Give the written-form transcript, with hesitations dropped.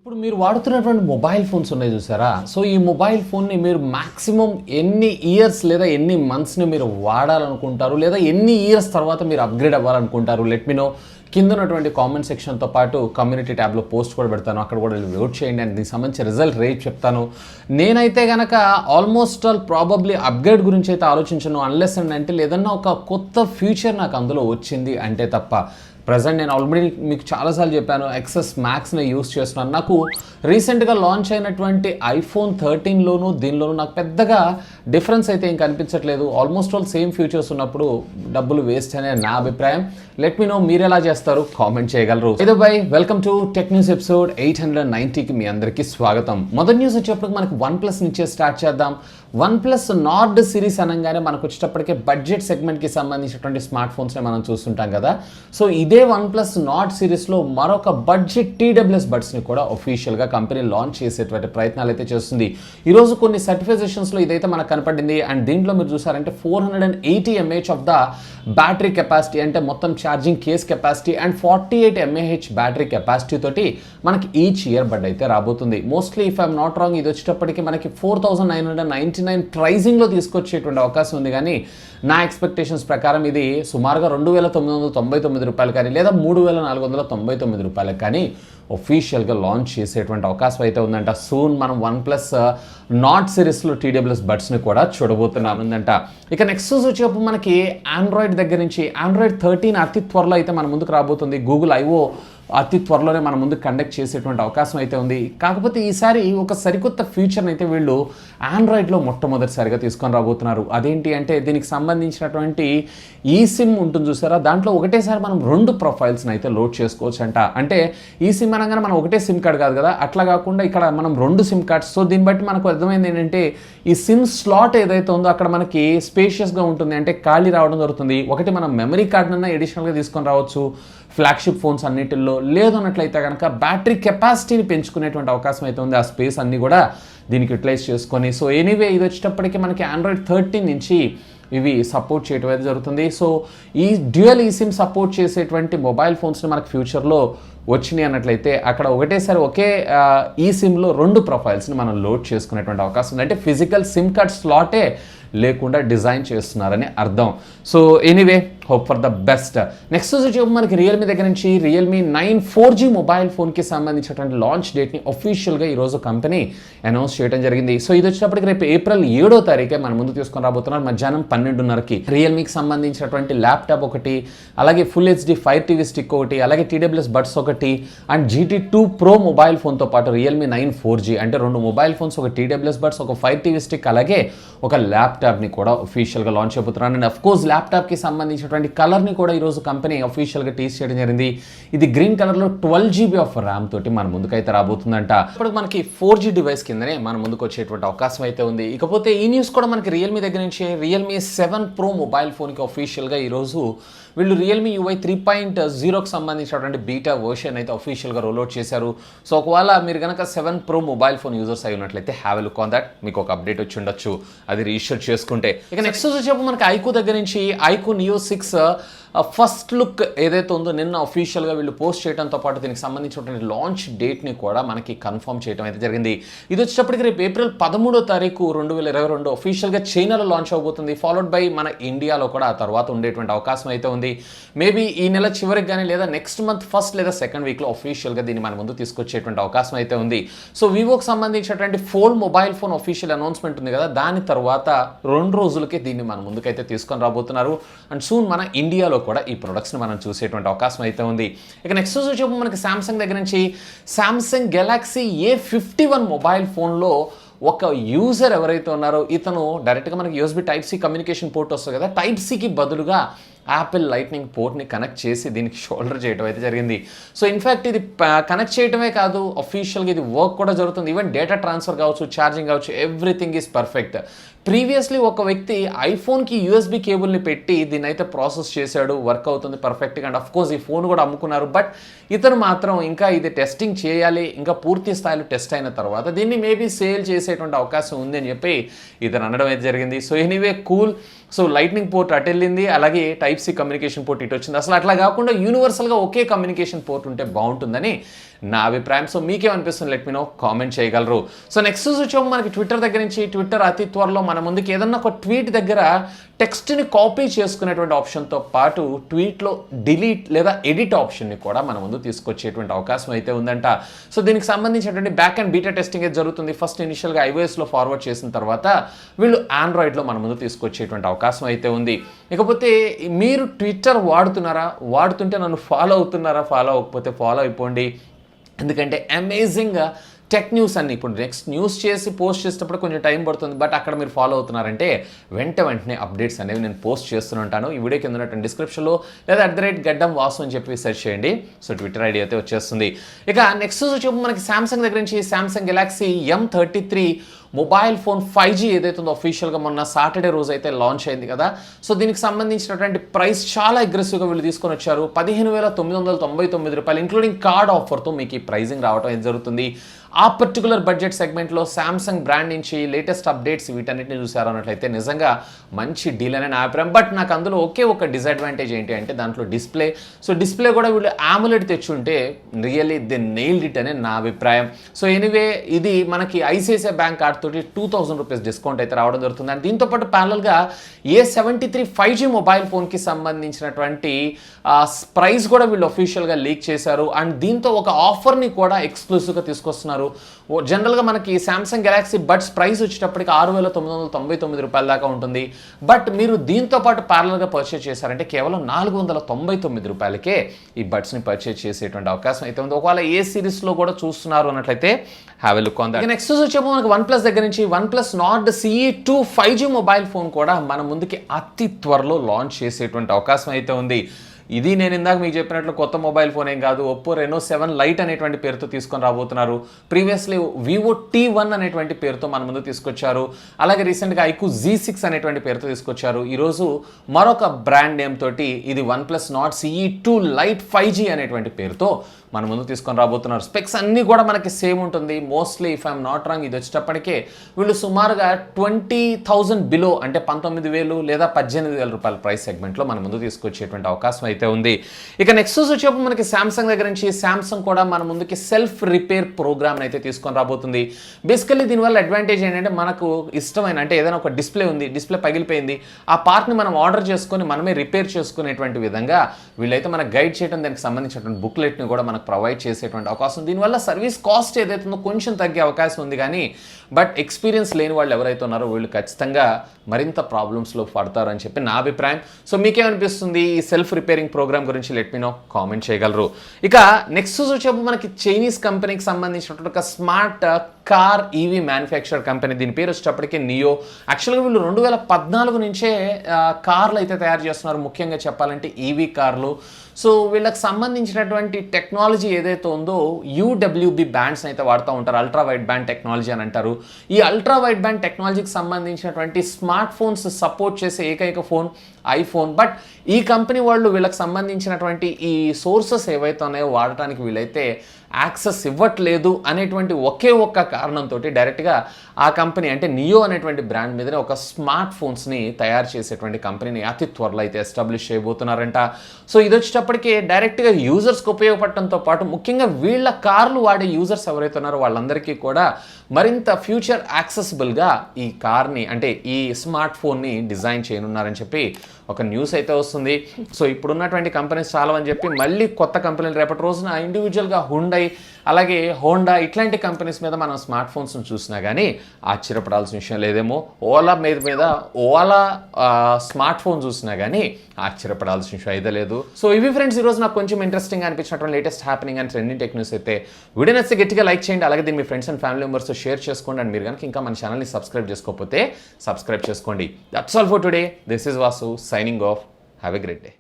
ఇప్పుడు మీరు వాడుతున్నటువంటి mobile phones ఉన్నాయి చూసారా? సో ఈ మొబైల్ ఫోన్ని మీరు మాక్సిమం ఎన్ని ఇయర్స్ లేదా ఎన్ని మంత్స్ని మీరు వాడాలనుకుంటారు, లేదా ఎన్ని ఇయర్స్ తర్వాత మీరు అప్గ్రేడ్ అవ్వాలనుకుంటారు? Let me know. కింద ఉన్నటువంటి కామెంట్ సెక్షన్తో పాటు కమ్యూనిటీ ట్యాబ్లో పోస్ట్ కూడా పెడతాను, అక్కడ కూడా ఓట్ చేయండి అండ్ దీనికి సంబంధించి రిజల్ట్ రేట్ చెప్తాను. నేనైతే కనుక ఆల్మోస్ట్ ఆల్ ప్రాబబ్లీ అప్గ్రేడ్ గురించి అయితే ఆలోచించను, అన్లెస్ అండ్ అంటే ఏదన్నా ఒక కొత్త ఫ్యూచర్ నాకు అందులో వచ్చింది అంటే తప్ప. ప్రజెంట్ నేను ఆల్రెడీ మీకు చాలాసార్లు చెప్పాను, ఎక్సెస్ మ్యాక్స్ని యూస్ చేస్తున్నాను. నాకు రీసెంట్గా లాంచ్ అయినటువంటి ఐఫోన్ 13లోను దీనిలోనూ నాకు పెద్దగా డిఫరెన్స్ అయితే ఏం కనిపించట్లేదు. ఆల్మోస్ట్ ఆల్ సేమ్ ఫీచర్స్ ఉన్నప్పుడు డబ్బులు వేస్ట్ అనే నా అభిప్రాయం. లెట్ మీ నో మీరు ఎలా చేస్తారు, కామెంట్ చేయగలరు. ఇదో bye welcome to tech news episode 890కి మీ అందరికీ స్వాగతం. మొదటి న్యూస్ వచ్చేప్పటికి మనకి OnePlus నుంచే స్టార్ట్ చేద్దాం. OnePlus నార్డ్ సిరీస్ అనగానే మనకు వచ్చేటప్పటికే బడ్జెట్ సెగ్మెంట్కి సంబంధించినటువంటి స్మార్ట్ ఫోన్స్ని మనం చూస్తుంటాం కదా. సో ఇదే OnePlus నార్డ్ సిరీస్లో మరొక బడ్జెట్ TWS బడ్స్ని కూడా ఒఫీషియల్గా కంపెనీ లాంచ్ చేసేటువంటి ప్రయత్నాలు అయితే చేస్తుంది. ఈరోజు కొన్ని సర్టిఫికేషన్స్లో ఇదైతే మనకు కనపడింది. అండ్ దీంట్లో మీరు చూసారంటే 480 mAh of the battery capacity, అంటే మొత్తం charging case capacity, and 48 mAh battery capacity తోటి మనకి ఈచ్ ఇయర్ బడ్ అయితే రాబోతుంది. Mostly if I'm not wrong ఇది వచ్చేటప్పటికి మనకి 4999 ప్రైజింగ్లో తీసుకొచ్చేటువంటి అవకాశం ఉంది. కానీ నా ఎక్స్పెక్టేషన్స్ ప్రకారం ఇది సుమారుగా 2999 రూపాయలు కానీ లేదా 3499 రూపాయలకు కానీ ఒఫీషియల్గా లాంచ్ చేసేటువంటి అవకాశం అయితే ఉందంట. సూన్ మనం OnePlus నాట్ సిరీస్లో TWS బడ్స్ని కూడా చూడబోతున్నాం ఉందంట. ఇక నెక్స్ట్ వచ్చేటప్పుడు మనకి ఆండ్రాయిడ్ దగ్గర నుంచి ఆండ్రాయిడ్ 13 అతి త్వరలో అయితే మన ముందుకు రాబోతుంది. గూగుల్ ఐఓ అతి త్వరలోనే మన ముందు కండక్ట్ చేసేటువంటి అవకాశం అయితే ఉంది. కాకపోతే ఈసారి ఒక సరికొత్త ఫీచర్ని అయితే వీళ్ళు ఆండ్రాయిడ్లో మొట్టమొదటిసారిగా తీసుకొని రాబోతున్నారు. అదేంటి అంటే దీనికి సంబంధించినటువంటి ఈ సిమ్ ఉంటుంది చూసారా, దాంట్లో ఒకటేసారి మనం 2 ప్రొఫైల్స్ని అయితే లోడ్ చేసుకోవచ్చు అంట. అంటే ఈ సిమ్ అనగానే మనం ఒకటే సిమ్ కార్డ్ కాదు కదా, అట్లా కాకుండా ఇక్కడ మనం 2 సిమ్ కార్డ్స్. సో దీన్ని బట్టి మనకు అర్థమైంది ఏంటంటే ఈ సిమ్ స్లాట్ ఏదైతే ఉందో అక్కడ మనకి స్పేషియస్గా ఉంటుంది, అంటే ఖాళీ రావడం జరుగుతుంది. ఒకటి మనం మెమరీ కార్డ్నన్నా ఎడిషనల్గా తీసుకొని రావచ్చు ఫ్లాగ్షిప్ ఫోన్స్ అన్నిటిల్లో. లేదు అన్నట్లయితే కనుక బ్యాటరీ కెపాసిటీని పెంచుకునేటువంటి అవకాశం అయితే ఉంది. ఆ స్పేస్ అన్నీ కూడా దీనికి యూటిలైజ్ చేసుకొని. సో ఎనీవే ఇది వచ్చేటప్పటికి మనకి ఆండ్రాయిడ్ 13 నుంచి ఇవి సపోర్ట్ చేయడం అయితే జరుగుతుంది. సో ఈ డ్యూయల్ ఈ సిమ్ సపోర్ట్ చేసేటువంటి మొబైల్ ఫోన్స్ని మనకు ఫ్యూచర్లో వచ్చినాయి అన్నట్లయితే అక్కడ ఒకటేసారి ఒకే ఈ సిమ్లో 2 ప్రొఫైల్స్ని మనం లోడ్ చేసుకునేటువంటి అవకాశం ఉంది. అంటే ఫిజికల్ సిమ్ కార్డ్ స్లాటే లేకుండా డిజైన్ చేస్తున్నారని అర్థం. So anyway hope for the best. Next వచ్చి మనకి రియల్మీ దగ్గర నుంచి రియల్మీ 9 4G మొబైల్ ఫోన్కి సంబంధించినటువంటి లాంచ్ డేట్ని ఒఫీషియల్గా ఈరోజు కంపెనీ అనౌన్స్ చేయడం జరిగింది. సో ఇది వచ్చేటప్పటికి రేపు ఏప్రిల్ 7వ తారీఖే మన ముందు తీసుకొని రాబోతున్నారు మధ్యాహ్నం 12:30కి. రియల్మీకి సంబంధించినటువంటి ల్యాప్టాప్ ఒకటి, అలాగే full HD Fire TV stick ఒకటి, అలాగే TWS బడ్స్ ఒకటి, అండ్ GT2 Pro మొబైల్ ఫోన్తో పాటు రియల్మీ 9 4G అంటే 2 మొబైల్ ఫోన్స్, ఒక TWS బడ్స్, ఒక Fire TV స్టిక్, అలాగే ఒక ల్యాప్టాప్ని కూడా ఒఫీషియల్గా లాంచ్ అయిపోతున్నారు. అండ్ అఫ్ కోర్స్ ల్యాప్టాప్కి సంబంధించినటువంటి కలర్ని కూడా ఈరోజు కంపెనీ అఫీషియల్గా టీస్ చేయడం జరిగింది. ఇది గ్రీన్ కలర్లో 12 GB ఆఫ్ ర్యామ్ తోటి మన ముందుకైతే రాబోతుందంట. ఇప్పుడు మనకి 4G డివైస్ కిందనే మన ముందుకు వచ్చేటువంటి అవకాశం అయితే ఉంది. ఇకపోతే ఈ న్యూస్ కూడా మనకి రియల్మీ దగ్గర నుంచి రియల్మీ 7 Pro మొబైల్ ఫోన్కి అఫీషియల్గా ఈరోజు వీళ్ళు రియల్మీ UI 3.0కి సంబంధించినటువంటి బీటా వర్షన్ అయితే అఫీషియల్గా రోల్అవుట్ చేశారు. సో ఒకవేళ మీరు కనుక 7 Pro మొబైల్ ఫోన్ యూజర్స్ అయి ఉన్నట్లయితే have a look on that. మీకు ఒక అప్డేట్ వచ్చి ఉండొచ్చు అది రిజిస్టర్ చేసుకుంటే. ఇక నెక్స్ట్ వచ్చేప్పుడు మనకి iQoo దగ్గర నుంచి iQoo Neo 6 ఫస్ట్ లుక్ ఏదైతే ఉందో నిన్న అఫీషియల్గా వీళ్ళు పోస్ట్ చేయడంతో పాటు దీనికి సంబంధించినటువంటి లాంచ్ డేట్ని కూడా మనకి కన్ఫర్మ్ చేయడం అయితే జరిగింది. ఇది వచ్చేటప్పటికి రేపు ఏప్రిల్ 13వ తారీఖు 2022 అఫీషియల్గా చైనాలో లాంచ్ అవబోతుంది. ఫాలోడ్ బై మన ఇండియాలో కూడా ఆ తర్వాత ఉండేటువంటి అవకాశం అయితే ఉంది. మేబీ ఈ నెల చివరికి కానీ లేదా నెక్స్ట్ మంత్ ఫస్ట్ లేదా సెకండ్ వీక్లో అఫీషియల్గా దీన్ని మన ముందు తీసుకొచ్చేటువంటి అవకాశం అయితే ఉంది. సో వివోకి సంబంధించినటువంటి fold mobile phone official announcement ఉంది కదా, దాని తర్వాత 2 రోజులకే దీన్ని మన ముందుకైతే తీసుకొని రాబోతున్నారు. అండ్ సూన్ మన ఇండియాలో కూడా ఈ ప్రొడక్ట్స్ని మనం చూసేటువంటి అవకాశం అయితే ఉంది. ఇక నెక్స్ట్ వచ్చి మనకి సామ్సంగ్ దగ్గర నుంచి సామ్సంగ్ గెలాక్సీ A51 మొబైల్ ఫోన్లో ఒక యూజర్ ఎవరైతే ఉన్నారో ఇతను డైరెక్ట్గా మనకి USB Type-C కమ్యూనికేషన్ పోర్ట్ వస్తుంది కదా, Type-Cకి బదులుగా యాపిల్ లైట్నింగ్ పోర్ట్ని కనెక్ట్ చేసి దీనికి షోల్డర్ చేయడం అయితే జరిగింది. సో ఇన్ఫ్యాక్ట్ ఇది కనెక్ట్ చేయడమే కాదు, అఫీషియల్గా ఇది వర్క్ కూడా జరుగుతుంది. ఈవెన్ డేటా ట్రాన్స్ఫర్ కావచ్చు, ఛార్జింగ్ కావచ్చు, ఎవ్రీథింగ్ ఈజ్ పర్ఫెక్ట్. ప్రీవియస్లీ ఒక వ్యక్తి ఐఫోన్కి USB కేబుల్ని పెట్టి దీన్ని అయితే ప్రాసెస్ చేశాడు, వర్క్ అవుతుంది పర్ఫెక్ట్గా. అండ్ అఫ్ కోర్స్ ఈ ఫోన్ కూడా అమ్ముకున్నారు. బట్ ఇతను మాత్రం ఇంకా ఇది టెస్టింగ్ చేయాలి, ఇంకా పూర్తి స్థాయిలో టెస్ట్ అయిన తర్వాత దీన్ని మేబీ సేల్ చేసేటువంటి అవకాశం ఉంది అని చెప్పి ఇతను అనడం అయితే జరిగింది. So anyway cool. So lightning port అటు వెళ్ళింది, అలాగే Type-C కమ్యూనికేషన్ పోర్ట్ ఇటు వచ్చింది. అసలు అట్లా కాకుండా యూనివర్సల్గా ఒకే కమ్యూనికేషన్ పోర్ట్ ఉంటే బాగుంటుందని నా అభిప్రాయం. సో మీకేమనిపిస్తుంది లెట్ మీ నో, కామెంట్ చేయగలరు. సో నెక్స్ట్ వచ్చాము మనకి ట్విట్టర్ దగ్గర నుంచి. ట్విట్టర్ అతి త్వరలో మన ముందుకి ఏదన్నా ఒక ట్వీట్ దగ్గర టెక్స్ట్ని కాపీ చేసుకునేటువంటి ఆప్షన్తో పాటు ట్వీట్లో డిలీట్ లేదా ఎడిట్ ఆప్షన్ని కూడా మన ముందు తీసుకొచ్చేటువంటి అవకాశం అయితే ఉందంట. సో దీనికి సంబంధించినటువంటి బ్యాక్ అండ్ బీటా టెస్టింగ్ అయితే జరుగుతుంది. ఫస్ట్ ఇనిషియల్గా iOSలో ఫార్వర్డ్ చేసిన తర్వాత వీళ్ళు ఆండ్రాయిడ్లో మన ముందు తీసుకొచ్చేటువంటి అవకాశం అయితే ఉంది. ఇకపోతే మీరు ట్విట్టర్ వాడుతుంటే నన్ను ఫాలో అవుతున్నారా? ఫాలో అవ్వకపోతే ఫాలో అయిపోండి. ఎందుకంటే అమేజింగ్ టెక్ న్యూస్ అన్ని ఇప్పుడు నెక్స్ట్ న్యూస్ చేసి పోస్ట్ చేసేటప్పుడు కొంచెం టైం పడుతుంది. బట్ అక్కడ మీరు ఫాలో అవుతున్నారంటే వెంటనే అప్డేట్స్ అనేవి నేను పోస్ట్ చేస్తూనే ఉంటాను. ఈ వీడియో కింద ఉన్నటువంటి డిస్క్రిప్షన్లో లేదా @గడ్డం వాసు అని చెప్పి సెర్చ్ చేయండి. సో ట్విట్టర్ ఐడి అయితే వచ్చేస్తుంది. ఇక నెక్స్ట్ వచ్చి మనకి సామ్సంగ్ దగ్గర నుంచి Samsung Galaxy M33 mobile phone 5G ఏదైతే ఉందో అఫీషియల్గా మొన్న సాటర్డే రోజు అయితే లాంచ్ అయింది కదా. సో దీనికి సంబంధించినటువంటి ప్రైస్ చాలా అగ్రెసివ్గా వీళ్ళు తీసుకొని వచ్చారు. 15,999 రూపాయలు ఇంక్లూడింగ్ కార్డ్ ఆఫర్తో మీకు ఈ ప్రైజింగ్ రావడం అయితే జరుగుతుంది. ఆ పర్టికులర్ బడ్జెట్ సెగ్మెంట్లో సామ్సంగ్ బ్రాండ్ నుంచి లేటెస్ట్ అప్డేట్స్ వీటన్నిటిని చూసారు అన్నట్లయితే నిజంగా మంచి డీల్ అనే నా అభిప్రాయం. బట్ నాకు అందులో ఒకే ఒక డిసడ్వాంటేజ్ ఏంటి అంటే దాంట్లో డిస్ప్లే. సో డిస్ప్లే కూడా వీళ్ళు AMOLED తెచ్చుంటే రియల్లీ దే నెయిల్డ్ ఇట్ అనే నా అభిప్రాయం. సో ఎనీవే ఇది మనకి ఐసిఐసిఐ బ్యాంక్ కార్డ్ తోటి 2000 రూపీస్ డిస్కౌంట్ అయితే రావడం జరుగుతుంది. అండ్ దీంతోపాటు ప్యారల్గా A73 5G మొబైల్ ఫోన్కి సంబంధించినటువంటి ప్రైస్ కూడా వీళ్ళు అఫీషియల్గా లీక్ చేశారు. అండ్ దీంతో ఒక ఆఫర్ని కూడా ఎక్స్క్లూసివ్గా తీసుకొస్తున్నారు. జనరల్గా మనకి సామ్సంగ్ గెలాక్సీ బడ్స్ ప్రైస్ వచ్చేటప్పటికి 6,999 రూపాయల దాకా ఉంటుంది. బట్ మీరు దీంతో పాటు ప్యారల్గా పర్చేజ్ చేశారంటే కేవలం 499 రూపాయలకే ఈ బడ్స్ని పర్చేజ్ చేసేటువంటి అవకాశం అయితే ఉంది. ఒకవేళ ఏ సిరీస్లో కూడా చూస్తున్నారు అన్నట్లయితే have a look on that. Next వచ్చేమో మనకి OnePlus దగ్గర నుంచి OnePlus Nord CE2 5G mobile phone కూడా మన ముందుకి అతి త్వరలో లాంచ్ చేసేటువంటి అవకాశం అయితే ఉంది. ఇది నేను ఇందాక మీకు చెప్పినట్లు కొత్త మొబైల్ ఫోన్ ఏం కాదు. ఒప్పో రెనో 7 లైట్ అనేటువంటి పేరుతో తీసుకొని రాబోతున్నారు. ప్రీవియస్లీ వివో T1 అనేటువంటి పేరుతో మన ముందు తీసుకొచ్చారు. అలాగే రీసెంట్గా iQoo Z6 అనేటువంటి పేరుతో తీసుకొచ్చారు. ఈరోజు మరొక బ్రాండ్ నేమ్ తోటి ఇది OnePlus Nord CE2 light 5G అనేటువంటి పేరుతో మన ముందు తీసుకొని రాబోతున్నారు. స్పెక్స్ అన్నీ కూడా మనకి సేమ్ ఉంటుంది. Mostly if I'm not wrong ఇది వచ్చేటప్పటికే వీళ్ళు సుమారుగా 20,000 బిలో అంటే 19,000 లేదా 18,000 రూపాయల ప్రైస్ సెగ్మెంట్లో మన ముందు తీసుకొచ్చేటువంటి అవకాశం అయితే ఉంది. ఇక నెక్స్ట్ వచ్చేప్పుడు మనకి సామ్సంగ్ దగ్గర నుంచి సామ్సంగ్ కూడా మన ముందుకి సెల్ఫ్ రిపేర్ ప్రోగ్రామ్ అయితే తీసుకొని రాబోతుంది. బేసికల్లీ దీనివల్ల అడ్వాంటేజ్ ఏంటంటే మనకు ఇష్టమైన అంటే ఏదైనా ఒక డిస్ప్లే ఉంది, డిస్ప్లే పగిలిపోయింది, ఆ పార్ట్ని మనం ఆర్డర్ చేసుకొని మనమే రిపేర్ చేసుకునేటువంటి విధంగా వీళ్ళైతే మనకు గైడ్ చేయడం దానికి సంబంధించినటువంటి బుక్లెట్ని కూడా మనకు ప్రొవైడ్ చేసేటువంటి అవకాశం. దీనివల్ల సర్వీస్ కాస్ట్ ఏదైతే ఉందో కొంచెం తగ్గే అవకాశం ఉంది. కానీ బట్ ఎక్స్పీరియన్స్ లేని వాళ్ళు ఎవరైతే ఉన్నారో వీళ్ళు ఖచ్చితంగా మరింత ప్రాబ్లమ్స్లో పడతారు అని చెప్పి నా అభిప్రాయం. సో మీకేమనిపిస్తుంది ఈ సెల్ఫ్ రిపేరింగ్ ప్రోగ్రామ్ గురించి లెట్ మీ నో, కామెంట్ చేయగలరు. ఇక నెక్స్ట్ వచ్చేప్పుడు మనకి చైనీస్ కంపెనీకి సంబంధించినటువంటి ఒక smart car EV manufacture company. దీని పేరు వచ్చేటప్పటికి నియో. యాక్చువల్గా వీళ్ళు 2014 నుంచే కార్లు అయితే తయారు చేస్తున్నారు, ముఖ్యంగా చెప్పాలంటే ఈవీ కార్లు. సో వీళ్ళకి సంబంధించినటువంటి టెక్నాలజీ ఏదైతే ఉందో UWB బ్యాండ్స్ అయితే వాడుతూ ఉంటారు. అల్ట్రా వైడ్ బ్యాండ్ టెక్నాలజీ అని అంటారు. ఈ అల్ట్రా వైడ్ బ్యాండ్ టెక్నాలజీకి సంబంధించినటువంటి స్మార్ట్ ఫోన్స్ సపోర్ట్ చేసే ఏకైక ఫోన్ ఐఫోన్. బట్ ఈ కంపెనీ వాళ్ళు వీళ్ళకి సంబంధించినటువంటి ఈ సోర్సెస్ ఏవైతే ఉన్నాయో వాడటానికి వీళ్ళైతే యాక్సెస్ ఇవ్వట్లేదు అనేటువంటి ఒకే ఒక్క కారణంతో డైరెక్ట్గా ఆ కంపెనీ అంటే నియో అనేటువంటి బ్రాండ్ మీదనే ఒక స్మార్ట్ ఫోన్స్ని తయారు చేసేటువంటి కంపెనీని అతి త్వరలో అయితే ఎస్టాబ్లిష్ చేయబోతున్నారంట. సో ఇది వచ్చేటప్పటికే డైరెక్ట్గా యూజర్స్కి ఉపయోగపడటంతో పాటు ముఖ్యంగా వీళ్ళ కార్లు వాడే యూజర్స్ ఎవరైతే ఉన్నారో వాళ్ళందరికీ కూడా మరింత ఫ్యూచర్ యాక్సెసిబుల్గా ఈ కార్ని అంటే ఈ స్మార్ట్ ఫోన్ని డిజైన్ చేయనున్నారని చెప్పి ఒక న్యూస్ అయితే వస్తుంది. సో ఇప్పుడున్నటువంటి కంపెనీస్ చాలా అని చెప్పి మళ్ళీ కొత్త కంపెనీలు రేపటి రోజున ఇండివిజువల్గా హుండై అలాగే హోండా ఇట్లాంటి కంపెనీస్ మీద మనం స్మార్ట్ ఫోన్స్ని చూసినా కానీ ఆశ్చర్యపడాల్సిన విషయం లేదేమో. ఓలా మీద ఓలా స్మార్ట్ ఫోన్ చూసినా కానీ ఆశ్చర్యపడాల్సిన విషయం అయితే లేదు. సో ఇవి ఫ్రెండ్స్ ఈరోజు నాకు కొంచెం ఇంట్రెస్టింగ్ అనిపించినటువంటి latest happening and trending tech news అయితే. వీడియో నచ్చితే గట్టిగా లైక్ చేయండి, అలాగే దీన్ని మీ ఫ్రెండ్స్ అండ్ ఫ్యామిలీ మెంబర్స్తో షేర్ చేసుకోండి. అండ్ మీరు కనుక ఇంకా మన ఛానల్ని సబ్స్క్రైబ్ చేసుకోకపోతే సబ్స్క్రైబ్ చేసుకోండి. That's all for today. This is Vasu signing off. Have a great day.